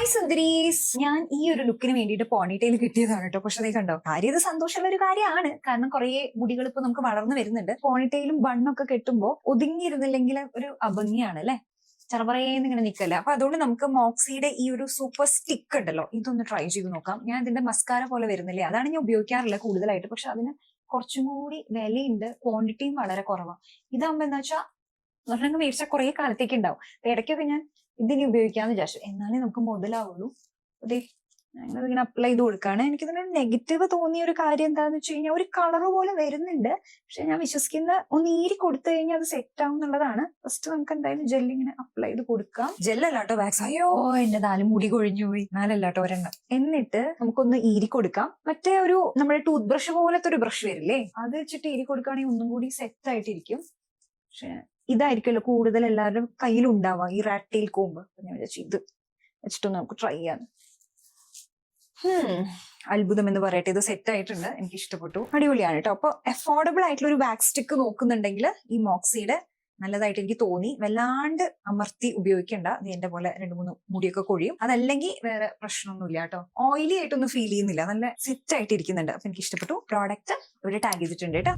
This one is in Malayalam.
ഹായ് സുന്ദരീസ്, ഞാൻ ഈ ഒരു ലുക്കിന് വേണ്ടിയിട്ട് പോണിറ്റെയിൽ കിട്ടിയതാണ് കേട്ടോ. പക്ഷെ അതേ കണ്ടോ, കാര്യം ഇത് സന്തോഷമുള്ള ഒരു കാര്യമാണ്. കാരണം കുറെ മുടികൾ ഇപ്പൊ നമുക്ക് വളർന്നു വരുന്നുണ്ട്. പോണിറ്റെയിലും ബണ്ണൊക്കെ കെട്ടുമ്പോൾ ഒതുങ്ങിയിരുന്നില്ലെങ്കിൽ ഒരു അഭംഗിയാണ് അല്ലെ, ചെറുപറയെന്ന് ഇങ്ങനെ നിൽക്കല്ല. അപ്പൊ അതുകൊണ്ട് നമുക്ക് മോക്സിയുടെ ഈ ഒരു സൂപ്പർ സ്റ്റിക്ക് ഉണ്ടല്ലോ, ഇതൊന്ന് ട്രൈ ചെയ്ത് നോക്കാം. ഞാൻ ഇതിന്റെ മസ്കാര പോലെ വരുന്നില്ലേ, അതാണ് ഞാൻ ഉപയോഗിക്കാറില്ല കൂടുതലായിട്ട്. പക്ഷെ അതിന് കുറച്ചും കൂടി വിലയുണ്ട്, ക്വാണ്ടിറ്റിയും വളരെ കുറവാണ്. ഇതാകുമ്പോ എന്താ വെച്ചാൽ ഒരെണ്ണം മേടിച്ചാൽ കുറെ കാലത്തേക്ക് ഉണ്ടാവും. ഇടയ്ക്കൊക്കെ ഞാൻ ഇതിനി ഉപയോഗിക്കാന്ന് വിചാരിച്ചു, എന്നാലേ നമുക്ക് മുതലാവുള്ളൂ. അതെ, ഞാനിങ്ങനെ അപ്ലൈ ചെയ്ത് കൊടുക്കാണ്. എനിക്കിതിനൊരു നെഗറ്റീവ് തോന്നിയ ഒരു കാര്യം എന്താന്ന് വെച്ച് കഴിഞ്ഞാൽ ഒരു കളറ് പോലെ വരുന്നുണ്ട്. പക്ഷെ ഞാൻ വിശ്വസിക്കുന്ന ഒന്ന് ഈരി കൊടുത്തു കഴിഞ്ഞാൽ അത് സെറ്റ് ആവും എന്നുള്ളതാണ്. ഫസ്റ്റ് നമുക്ക് എന്തായാലും ജെൽ ഇങ്ങനെ അപ്ലൈ ചെയ്ത് കൊടുക്കാം. ജെല്ലല്ലാട്ടോ വാക്സ്. അയ്യോ, എന്റെ നാല് മുടി കൊഴിഞ്ഞു പോയി. നാലല്ലാട്ടോ ഒരെണ്ണം. എന്നിട്ട് നമുക്കൊന്ന് ഈരി കൊടുക്കാം. മറ്റേ ഒരു നമ്മുടെ ടൂത്ത് ബ്രഷ് പോലത്തെ ഒരു ബ്രഷ് വരില്ലേ, അത് വെച്ചിട്ട് ഈരി കൊടുക്കുകയാണെങ്കിൽ ഒന്നും കൂടി സെറ്റ് ആയിട്ടിരിക്കും. പക്ഷെ ഇതായിരിക്കുമല്ലോ കൂടുതൽ എല്ലാവരും കയ്യിലുണ്ടാവുക, ഈ റാറ്റ് ടെയിൽ കോമ്പ്. ഞാൻ വിചാരിച്ചു ഇത് വെച്ചിട്ടൊന്ന് നമുക്ക് ട്രൈ ചെയ്യാം. അത്ഭുതം എന്ന് പറയട്ടെ, ഇത് സെറ്റ് ആയിട്ടുണ്ട്. എനിക്ക് ഇഷ്ടപ്പെട്ടു, അടിപൊളിയാണ് കേട്ടോ. അപ്പൊ അഫോർഡബിൾ ആയിട്ടുള്ള ഒരു വാക്സ് സ്റ്റിക്ക് നോക്കുന്നുണ്ടെങ്കിൽ ഈ മോക്സിയുടെ നല്ലതായിട്ട് എനിക്ക് തോന്നി. വല്ലാണ്ട് അമർത്തി ഉപയോഗിക്കണ്ട, ഇത് എന്റെ പോലെ 2-3 മുടിയൊക്കെ കൊഴിയും. അതല്ലെങ്കിൽ വേറെ പ്രശ്നമൊന്നുമില്ല കേട്ടോ. ഓയിലി ആയിട്ടൊന്നും ഫീൽ ചെയ്യുന്നില്ല, നല്ല സെറ്റ് ആയിട്ട് ഇരിക്കുന്നുണ്ട്. അപ്പൊ എനിക്ക് ഇഷ്ടപ്പെട്ടു. പ്രോഡക്റ്റ് ഇവിടെ ടാഗ് ചെയ്തിട്ടുണ്ട് കേട്ടോ.